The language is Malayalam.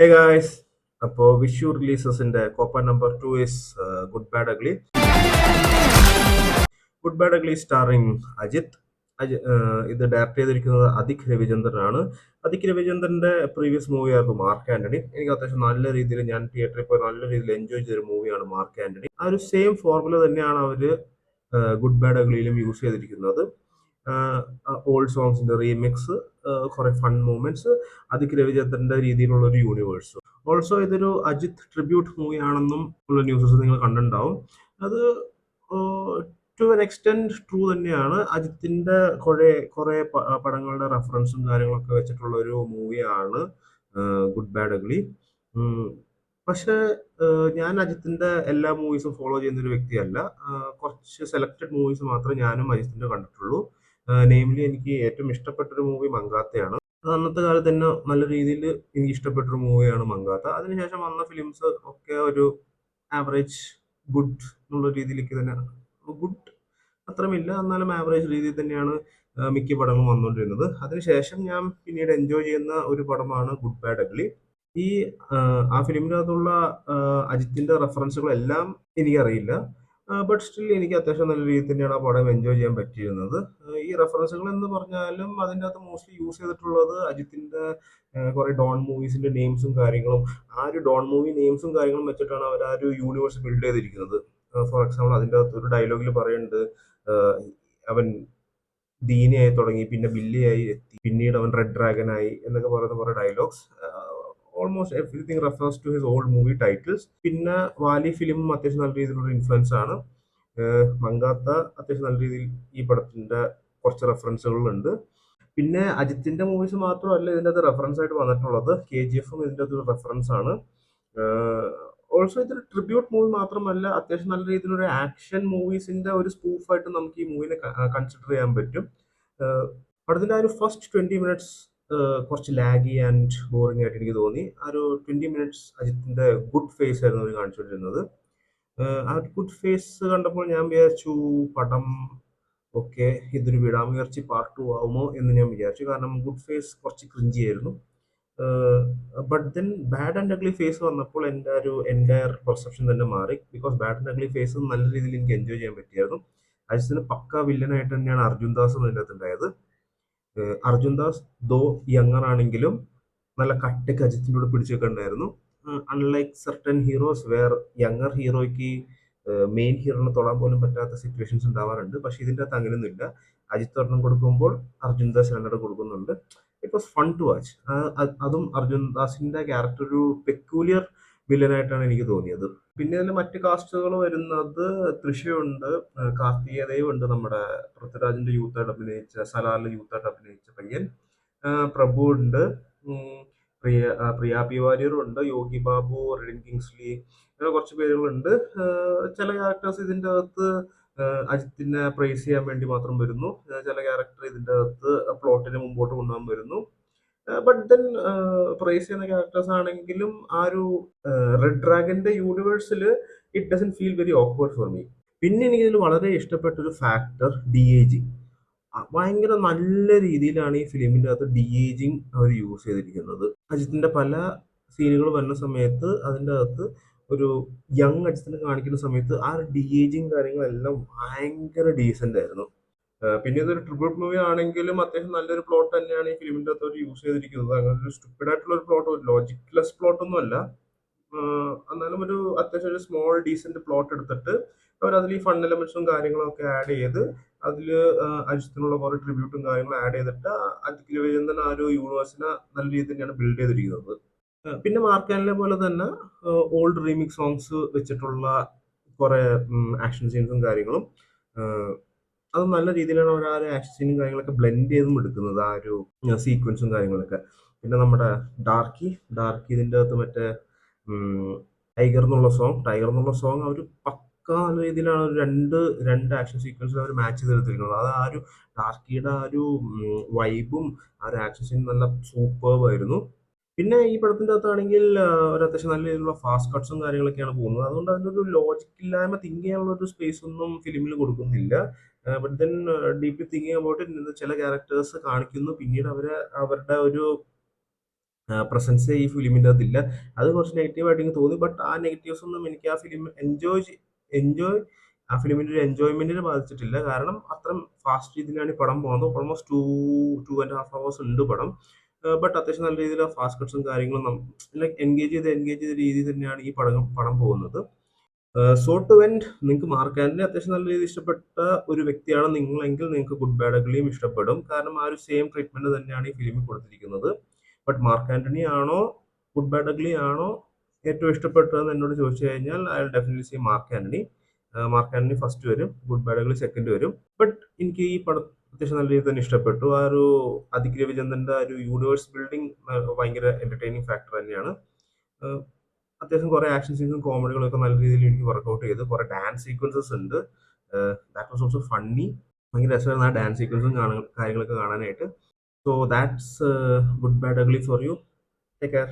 Hey guys, അപ്പോൾ വിഷു റിലീസസിന്റെ കോപ്പ number 2 is good bad ugly. Good bad ugly starring Ajith. ഇത് ഡയറക്ട് ചെയ്തിരിക്കുന്നത് അതിക് രവിചന്ദ്രനാണ്. അതിക് രവിചന്ദ്രന്റെ പ്രീവിയസ് മൂവി ആയിരുന്നു മാർക്ക് ആന്റണി. എനിക്ക് അത്യാവശ്യം നല്ല രീതിയിൽ ഞാൻ തിയേറ്ററിൽ പോയി നല്ല രീതിയിൽ എൻജോയ് ചെയ്തൊരു മൂവിയാണ് മാർക്ക് ആന്റണി. ആ ഒരു സെയിം ഫോർമുല തന്നെയാണ് അവര് ഗുഡ് ബാഡ് അഗ്ലിയിലും യൂസ് ചെയ്തിരിക്കുന്നത്. ഓൾഡ് സോങ്സിന്റെ റീമിക്സ്, കുറെ ഫൺ മൂവ്മെന്റ്സ്, അതിക് രവിചന്ദ്രന്റെ രീതിയിലുള്ള ഒരു യൂണിവേഴ്സ്. ഓൾസോ ഇതൊരു അജിത് ട്രിബ്യൂട്ട് മൂവി ആണെന്നും ഉള്ള ന്യൂസസ് നിങ്ങൾ കണ്ടിട്ടുണ്ടാവും. അത് ടു എൻ എക്സ്റ്റെൻഡ് ട്രൂ തന്നെയാണ്. അജിത്തിന്റെ കുറെ കുറെ പടങ്ങളുടെ റെഫറൻസും കാര്യങ്ങളൊക്കെ വെച്ചിട്ടുള്ള ഒരു മൂവിയാണ് ഗുഡ് ബാഡ് അഗ്ലി. പക്ഷെ ഞാൻ അജിത്തിന്റെ എല്ലാ മൂവീസും ഫോളോ ചെയ്യുന്ന ഒരു വ്യക്തിയല്ല. കുറച്ച് സെലക്ടഡ് മൂവീസ് മാത്രമേ ഞാനും അജിത്തിന്റെ കണ്ടിട്ടുള്ളൂ. നെയിംലി എനിക്ക് ഏറ്റവും ഇഷ്ടപ്പെട്ട ഒരു മൂവി മങ്കാത്തയാണ്. അത് അന്നത്തെ കാലത്ത് തന്നെ നല്ല രീതിയിൽ എനിക്ക് ഇഷ്ടപ്പെട്ടൊരു മൂവിയാണ് മങ്കാത്ത. അതിനുശേഷം വന്ന ഫിലിംസ് ഒക്കെ ഒരു ആവറേജ് ഗുഡ് എന്നുള്ള രീതിയിലേക്ക് തന്നെ, ഗുഡ് അത്രയുമില്ല എന്നാലും ആവറേജ് രീതിയിൽ തന്നെയാണ് മിക്ക പടങ്ങളും വന്നുകൊണ്ടിരുന്നത്. അതിനുശേഷം ഞാൻ പിന്നീട് എൻജോയ് ചെയ്യുന്ന ഒരു പടമാണ് ഗുഡ് ബാഡ് അഗ്ലി. ഈ ആ ഫിലിമിനകത്തുള്ള അജിത്തിന്റെ റെഫറൻസുകളെല്ലാം എനിക്കറിയില്ല. ബട്ട് സ്റ്റിൽ എനിക്ക് അത്യാവശ്യം നല്ല രീതിയിൽ തന്നെയാണ് ആ പടം എൻജോയ് ചെയ്യാൻ പറ്റിയിരുന്നത്. ഈ റെഫറൻസുകൾ എന്ന് പറഞ്ഞാലും അതിൻ്റെ അകത്ത് മോസ്റ്റ്ലി യൂസ് ചെയ്തിട്ടുള്ളത് അജിത്തിന്റെ കുറെ ഡോൺ മൂവീസിന്റെ നെയിംസും കാര്യങ്ങളും. ആ ഒരു ഡോൺ മൂവി നെയിംസും കാര്യങ്ങളും വെച്ചിട്ടാണ് അവർ ആ ഒരു യൂണിവേഴ്സ് ബിൽഡ് ചെയ്തിരിക്കുന്നത്. ഫോർ എക്സാമ്പിൾ അതിൻ്റെ അകത്ത് ഒരു ഡയലോഗിൽ പറയുന്നുണ്ട്, അവൻ ദീനയായി തുടങ്ങി, പിന്നെ ബില്ലിയായി എത്തി, പിന്നീട് അവൻ റെഡ് ഡ്രാഗൻ ആയി എന്നൊക്കെ പറയുന്ന കുറെ dialogues. Almost everything refers to his old movie titles. പിന്നെ വാലി ഫിലിമും അത്യാവശ്യം നല്ല രീതിയിലുള്ള ഇൻഫ്ലുവൻസ് ആണ്. മങ്കാത്ത അത്യാവശ്യം നല്ല രീതിയിൽ ഈ പടത്തിന്റെ കുറച്ച് റെഫറൻസുകളുണ്ട്. പിന്നെ അജിത്തിന്റെ മൂവീസ് മാത്രമല്ല ഇതിൻ്റെ അകത്ത് റെഫറൻസ് ആയിട്ട് വന്നിട്ടുള്ളത്. KGF ഇതിൻ്റെ അകത്ത് ഒരു റെഫറൻസ് ആണ്. ഓൾസോ ഇതൊരു ട്രിബ്യൂട്ട് മൂവി മാത്രമല്ല, അത്യാവശ്യം നല്ല രീതിയിലൊരു ആക്ഷൻ മൂവീസിന്റെ ഒരു സ്പൂഫായിട്ട് നമുക്ക് ഈ മൂവിനെ കൺസിഡർ ചെയ്യാൻ പറ്റും. പടത്തിന്റെ ആ ഒരു ഫസ്റ്റ് 20 മിനിറ്റ്സ് കുറച്ച് ലാഗി ആൻഡ് ബോറിംഗ് ആയിട്ട് എനിക്ക് തോന്നി. ആ ഒരു 20 മിനിറ്റ്സ് അജിത്തിന്റെ ഗുഡ് ഫേസ് ആയിരുന്നു അവർ കാണിച്ചുകൊണ്ടിരുന്നത്. ആ ഒരു ഗുഡ് ഫേസ് കണ്ടപ്പോൾ ഞാൻ വിചാരിച്ചു പടം ഓക്കെ, ഇതൊരു വിടാമുയർച്ചി പാർട്ട് 2 ആവുമോ എന്ന് ഞാൻ വിചാരിച്ചു. കാരണം ഗുഡ് ഫേസ് കുറച്ച് ക്രിഞ്ചി ആയിരുന്നു. But then bad and ugly phase വന്നപ്പോൾ എൻ്റെ ഒരു എൻ്റയർ പെർസെപ്ഷൻ തന്നെ മാറി. Because bad and ugly phase നല്ല രീതിയിൽ എനിക്ക് എൻജോയ് ചെയ്യാൻ പറ്റിയായിരുന്നു. അജിത്തിന് പക്ക വില്ലനായിട്ട് തന്നെയാണ് അർജുൻ ദാസ് അതിൻ്റെ അകത്ത് ഉണ്ടായത്. അർജുൻ ദാസ് ദോ യങ്ങർ ആണെങ്കിലും നല്ല കട്ടയ്ക്ക് അജിത്തിൻ്റെ കൂടെ പിടിച്ചൊക്കെ ഉണ്ടായിരുന്നു. Unlike certain heroes where younger ഹീറോയ്ക്ക് മെയിൻ ഹീറോനെ തൊടാൻ പോലും പറ്റാത്ത സിറ്റുവേഷൻസ് ഉണ്ടാവാറുണ്ട്. പക്ഷെ ഇതിൻ്റെ അകത്ത് അങ്ങനെയൊന്നുമില്ല. അജിത്ത് ഒരെണ്ണം കൊടുക്കുമ്പോൾ അർജുൻ ദാസ് രണ്ടെണ്ണം കൊടുക്കുന്നുണ്ട്. It was fun to watch. അതും അർജുൻ ദാസിന്റെ ക്യാരക്ടർ ഒരു പെക്കൂലിയർ വില്ലനായിട്ടാണ് എനിക്ക് തോന്നിയത്. പിന്നെ ഇതിൽ മറ്റ് കാസ്റ്റുകൾ വരുന്നത് തൃശ്ശയുണ്ട്, കാർത്തികേയദേവ് ഉണ്ട്, നമ്മുടെ പൃഥ്വിരാജിന്റെ യൂത്തായിട്ട് അഭിനയിച്ച, സലാറിൽ യൂത്തായിട്ട് അഭിനയിച്ച പയ്യൻ, പ്രഭു ഉണ്ട്, പ്രിയ പി വാര്യറും ഉണ്ട്, യോഗി ബാബു, റിഡിൻ കിങ്സ്ലി, അങ്ങനെ കുറച്ച് പേരുകളുണ്ട്. ചില ക്യാരക്ടേഴ്സ് ഇതിൻ്റെ അകത്ത് അജിത്തിനെ പ്രൈസ് ചെയ്യാൻ വേണ്ടി മാത്രം വരുന്നു. ചില ക്യാരക്ടർ ഇതിൻ്റെ അകത്ത് പ്ലോട്ടിനെ മുമ്പോട്ട് കൊണ്ടുപോകാൻ വരുന്നു. ബട്ട് ദെൻ പ്രൈസ് ചെയ്യുന്ന ക്യാരക്ടേഴ്സ് ആണെങ്കിലും ആ ഒരു റെഡ് ഡ്രാഗന്റെ യൂണിവേഴ്സിൽ it doesn't feel very awkward for me. പിന്നെ എനിക്കിതിൽ വളരെ ഇഷ്ടപ്പെട്ട ഒരു ഫാക്ടർ DAGing. ഭയങ്കര നല്ല രീതിയിലാണ് ഈ ഫിലിമിന്റെ അകത്ത് DAGing അവർ യൂസ് ചെയ്തിരിക്കുന്നത്. അജിത്തിന്റെ പല സീനുകൾ വരുന്ന സമയത്ത് അതിൻ്റെ അകത്ത് ഒരു യങ് അജിത്തിനെ കാണിക്കുന്ന സമയത്ത് ആ DAGing കാര്യങ്ങളെല്ലാം ഭയങ്കര ഡീസന്റ് ആയിരുന്നു. പിന്നെ ഇതൊരു ട്രിബ്യൂട്ട് മൂവി ആണെങ്കിലും അത്യാവശ്യം നല്ലൊരു പ്ലോട്ട് തന്നെയാണ് ഈ ഫിലിമിന്റെ അകത്ത് അവർ യൂസ് ചെയ്തിരിക്കുന്നത്. അങ്ങനെ ഒരു സ്റ്റുപ്പിഡ് ആയിട്ടുള്ള ഒരു പ്ലോട്ട്, ലോജിക്ലെസ് പ്ലോട്ട് ഒന്നും അല്ല. എന്നാലും ഒരു അത്യാവശ്യം ഒരു സ്മോൾ ഡീസന്റ് പ്ലോട്ട് എടുത്തിട്ട് അവർ അതിൽ ഈ ഫൺ എലമെന്റ്സും കാര്യങ്ങളും ഒക്കെ ആഡ് ചെയ്ത് അതിൽ അജിത്തിനുള്ള കുറെ ട്രിബ്യൂട്ടും കാര്യങ്ങളും ആഡ് ചെയ്തിട്ട് അജിത് രവിചന്ദ്രൻ ആ ഒരു യൂണിവേഴ്സിനെ നല്ല രീതിയിൽ തന്നെയാണ് ബിൽഡ് ചെയ്തിരിക്കുന്നത്. പിന്നെ മാർക്കാനിലെ പോലെ തന്നെ ഓൾഡ് റീമിക്സ് സോങ്സ് വെച്ചിട്ടുള്ള കുറെ ആക്ഷൻ സീൻസും കാര്യങ്ങളും, അത് നല്ല രീതിയിലാണ് അവർ ആ ഒരു ആക്ഷൻ സീനും കാര്യങ്ങളൊക്കെ ബ്ലെൻഡ് ചെയ്തും എടുക്കുന്നത്, ആ ഒരു സീക്വൻസും കാര്യങ്ങളൊക്കെ. പിന്നെ നമ്മുടെ ഡാർക്കി ഇതിൻ്റെ അകത്ത് മറ്റേ ടൈഗർ എന്നുള്ള സോങ് അവർ പക്ക നല്ല രീതിയിലാണ് ഒരു രണ്ട് ആക്ഷൻ സീക്വൻസിൽ അവർ മാച്ച് ചെയ്തെടുത്തിരിക്കുന്നത്. അത് ആ ഒരു ഡാർക്കിയുടെ ആ ഒരു വൈബും ആ ഒരു ആക്ഷൻ സീൻ നല്ല സൂപ്പർബായിരുന്നു. പിന്നെ ഈ പടത്തിന്റെ അകത്താണെങ്കിൽ ഒരു അത്യാവശ്യം നല്ല രീതിയിലുള്ള ഫാസ്റ്റ് കട്ട്സും കാര്യങ്ങളൊക്കെയാണ് പോകുന്നത്. അതുകൊണ്ട് അതിനൊരു ലോജിക് ഇല്ലായ്മ തിങ്ക് ചെയ്യാനുള്ള ഒരു സ്പേസ് ഒന്നും ഫിലിമിൽ കൊടുക്കുന്നില്ല. But then deeply thinking about it, ചില ക്യാരക്ടേഴ്സ് കാണിക്കുന്നു, പിന്നീട് അവരുടെ ഒരു പ്രസൻസ് ഈ ഫിലിമിൻ്റെ അകത്തില്ല. അത് കുറച്ച് നെഗറ്റീവായിട്ട് എനിക്ക് തോന്നി. ബട്ട് ആ നെഗറ്റീവ്സ് ഒന്നും എനിക്ക് ആ ഫിലിം എൻജോയ് ആ ഫിലിമിൻ്റെ ഒരു എൻജോയ്മെന്റിനെ ബാധിച്ചിട്ടില്ല. കാരണം അത്രയും ഫാസ്റ്റ് രീതിയിലാണ് ഈ പടം പോകുന്നത്. ഓൾമോസ്റ്റ് 2.5 hours ഉണ്ട് പടം. ബട്ട് അത്യാവശ്യം നല്ല രീതിയിൽ ഫാസ്റ്റ് കട്ട്സും കാര്യങ്ങളും ലൈക്ക് എൻഗേജ് ചെയ്ത രീതിയിൽ തന്നെയാണ് ഈ പടം പടം പോകുന്നത്. സോ ടു എൻഡ്, നിങ്ങൾക്ക് മാർക്ക് ആന്റണി അത്യാവശ്യം നല്ല രീതിയിൽ ഇഷ്ടപ്പെട്ട ഒരു വ്യക്തിയാണ് നിങ്ങളെങ്കിൽ നിങ്ങൾക്ക് ഗുഡ് ബാഡ് അഗ്ലിയും ഇഷ്ടപ്പെടും. കാരണം ആ ഒരു സെയിം ട്രീറ്റ്മെന്റ് തന്നെയാണ് ഈ ഫിലിമിൽ കൊടുത്തിരിക്കുന്നത്. ബട്ട് മാർക്ക് ആന്റണി ആണോ ഗുഡ് ബാഡ് അഗ്ലി ആണോ ഏറ്റവും ഇഷ്ടപ്പെട്ടതെന്ന് എന്നോട് ചോദിച്ചു കഴിഞ്ഞാൽ I will definitely say mark Antony. Mark Antony first വരും, ഗുഡ് ബാഡ് അഗ്ലി സെക്കൻഡ് വരും. ബട്ട് എനിക്ക് ഈ പടം അത്യാവശ്യം നല്ല രീതിയിൽ തന്നെ ഇഷ്ടപ്പെട്ടു. ആ ഒരു അതിക് രവിചന്ദ്രന്റെ ആ ഒരു യൂണിവേഴ്സ് ബിൽഡിംഗ് ഭയങ്കര എന്റർടൈനിങ് ഫാക്ടർ തന്നെയാണ്. ഏഹ് അത്യാവശ്യം കുറെ ആക്ഷൻ സീൻസും കോമഡികളും ഒക്കെ നല്ല രീതിയിൽ എനിക്ക് വർക്കൗട്ട് ചെയ്തു. കുറെ ഡാൻസ് സീക്വൻസസ് ഉണ്ട്. That was also funny. ഭയങ്കര രസമായിരുന്നു ആ ഡാൻസ് സീക്വൻസും കാര്യങ്ങളൊക്കെ കാണാനായിട്ട്. So that's good bad ugly for you. Take care.